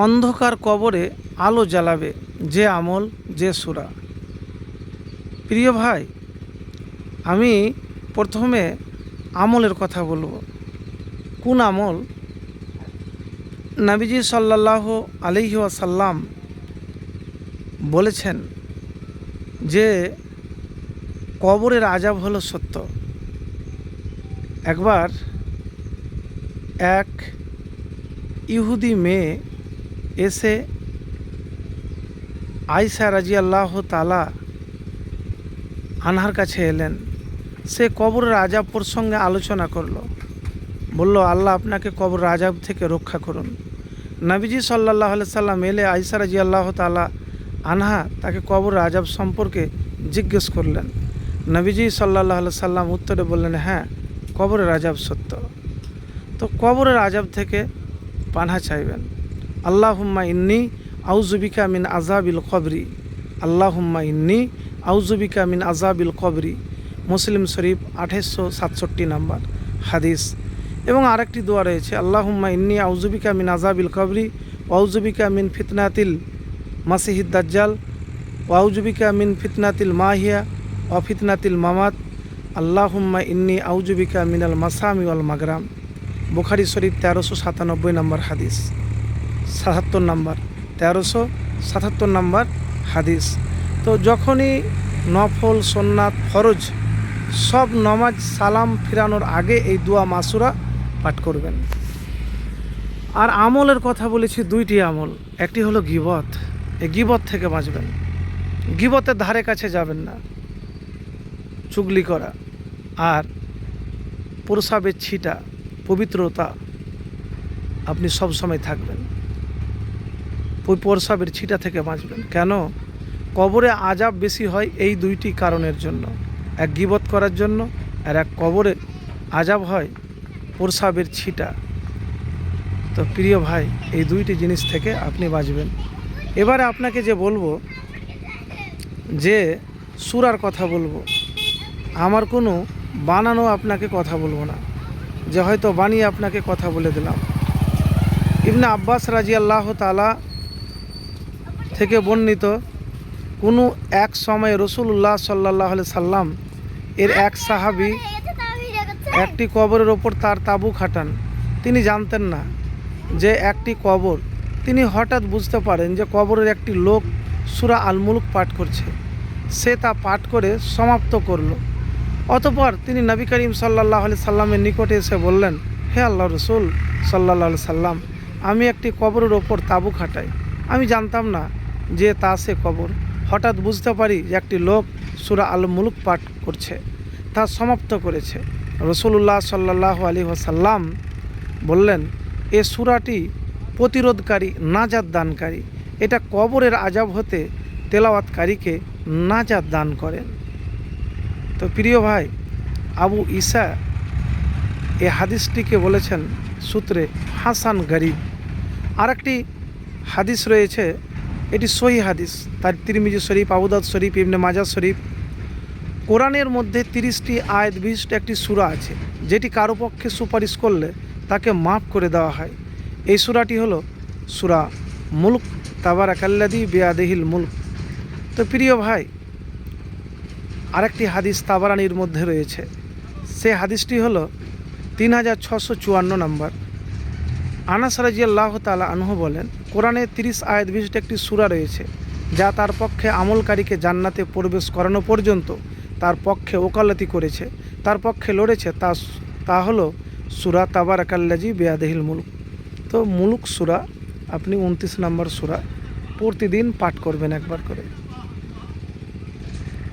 অন্ধকার কবরে আলো জ্বালাবে যে আমল, যে সূরা। প্রিয় ভাই, আমি প্রথমে আমলের কথা বলবো। কোন আমল? নবীজি সাল্লাল্লাহু আলাইহি ওয়াসাল্লাম বলেছেন যে কবরের আযাব হলো সত্য। একবার এক ইহুদি মেয়ে এসে আয়েশা রাদিয়াল্লাহু তাআলা আনহার কাছে এলেন। সে কবরের আযাব প্রসঙ্গে আলোচনা করলো। বলল, আল্লাহ আপনাকে কবরের আযাব থেকে রক্ষা করুন। নবীজি সাল্লাল্লাহু আলাইহি সাল্লাম এলে আয়েশা রাদিয়াল্লাহু তাআলা আনহা তাকে কবরের আযাব সম্পর্কে জিজ্ঞেস করলেন। নবীজি সাল্লাল্লাহু আলাইহি সাল্লাম উত্তরে বললেন, হ্যাঁ, কবরের আযাব সত্য। তো কবরের আযাব থেকে পানাহ চাইবেন। আল্লাহুম্মা ইন্নী আউযুবিকা মিন আযাবিল কবরি, আল্লাহুম্মা ইন্নী আউযুবিকা মিন আযাবিল কবরি। মুসলিম শরীফ 2867 নম্বর হাদিস। এবং আরেকটি দোয়া রয়েছে, আল্লাহুম্মা ইন্নী আউযুবিকা মিন আযাবিল কবরি ওয়া আউযুবিকা মিন ফিতনাতিল মাসিহিদ দাজ্জাল ওয়া আউযুবিকা মিন ফিতনাতিল মাহিয়া ওয়া ফিতনাতিল মামাত, আল্লাহুম্মা ইন্নী আউযুবিকা মিনাল মাসামি ওয়াল মাগরাম। বুখারী শরীফ 1397 নম্বর হাদিস, 77 নম্বর, 1377 নম্বর হাদিস। তো যখনই নফল, সুন্নাত, ফরজ সব নামাজ সালাম ফিরানোর আগে এই দোয়া মাসুরা পাঠ করবেন। আর আমলের কথা বলেছি দুইটি আমল। একটি হলো গীবত। এই গীবত থেকে বাঁচবেন। গীবতের ধারে কাছে যাবেন না। চুগলি করা আর প্রসাবের ছিটা, পবিত্রতা আপনি সব সময় থাকবেন। ওই প্রসাবের ছিটা থেকে বাঁচবেন। কেন? কবরে আযাব বেশি হয় এই দুইটি কারণের জন্য। এক গীবত করার জন্য, আর এক কবরে আযাব হয় প্রসাবের ছিটা। তো প্রিয় ভাই, এই দুইটি জিনিস থেকে আপনি বাঁচবেন। এবারে আপনাকে যে বলবো, যে সূরার কথা বলবো, আমার কোনো বানানো আপনাকে কথা বলবো না, যে হয়তো বানিয়ে আপনাকে কথা বলে দিলাম। ইবনে আব্বাস রাদিয়াল্লাহু তাআলা থেকে বর্ণিত, কোনো এক সময় রাসূলুল্লাহ সাল্লাল্লাহু আলাইহি সাল্লাম এর এক সাহাবী একটি কবরের ওপর তার তাঁবু খাটান। তিনি জানতেন না যে একটি কবর। তিনি হঠাৎ বুঝতে পারেন যে কবরের একটি লোক সূরা আল মুলক পাঠ করছে। সে তা পাঠ করে সমাপ্ত করল। অতঃপর তিনি নবী করিম সাল্লাল্লাহু আলাইহি সাল্লামের নিকটে এসে বললেন, হে আল্লাহর রাসূল সাল্লাল্লাহু আলাইহি সাল্লাম, আমি একটি কবরের ওপর তাঁবু খাটাই। আমি জানতাম না যে তা সে কবর। হঠাৎ বুঝতে পারি যে একটি লোক সূরা আল মুলক পাঠ করছে, তা সমাপ্ত করেছে। রাসূলুল্লাহ সাল্লাল্লাহু আলাইহি ওয়াসাল্লাম বললেন, এ সূরাটি প্রতিরোধকারী, নাজাত দানকারী। এটা কবরের আযাব হতে তেলাওয়াতকারীকে নাজাত দান করেন। তো প্রিয় ভাই, আবু ঈসা এই হাদিসটিকে বলেছেন সূত্রে হাসান গরীব। আরেকটি হাদিস রয়েছে, এটি সহিহ হাদিস, তার তিরমিজি শরীফ, আবু দাউদ শরীফ, ইবনে মাজাহ শরীফ। কোরআনের মধ্যে 30টি আয়াত বিশিষ্ট একটি সূরা আছে, যেটি কারো পক্ষে সুপারিশ করলে তাকে মাফ করে দেওয়া হয়। এই সূরাটি হলো সূরা মুলক, তাবারাকাল্লাযী বিয়াদিহিল মুলক। তো প্রিয় ভাই, আরেকটি হাদিস তাবারানির মধ্যে রয়েছে। সে হাদিসটি হলো 3654 নম্বর। আনাস রাদিয়াল্লাহু তাআলা আনহু বলেন, কোরআনে 30 আয়াত বিশিষ্ট একটি সূরা রয়েছে, যা তার পক্ষে আমলকারীকে জান্নাতে প্রবেশ করানো পর্যন্ত তার পক্ষে ওকালতি করেছে, তার পক্ষে লড়েছে। তা হলো সূরা তাবারাকাল্লাযী বিয়াদিহিল মুলক। তো মুলক সূরা আপনি 29 নম্বর সূরা প্রতিদিন পাঠ করবেন একবার করে।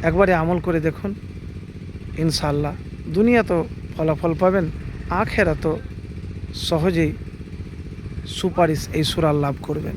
একবারে আমল করে দেখুন, ইনশাআল্লাহ দুনিয়া তো ফলাফল পাবেন, আখেরাত তো সহজেই সুপারিশ এই সূরা লাভ করবেন।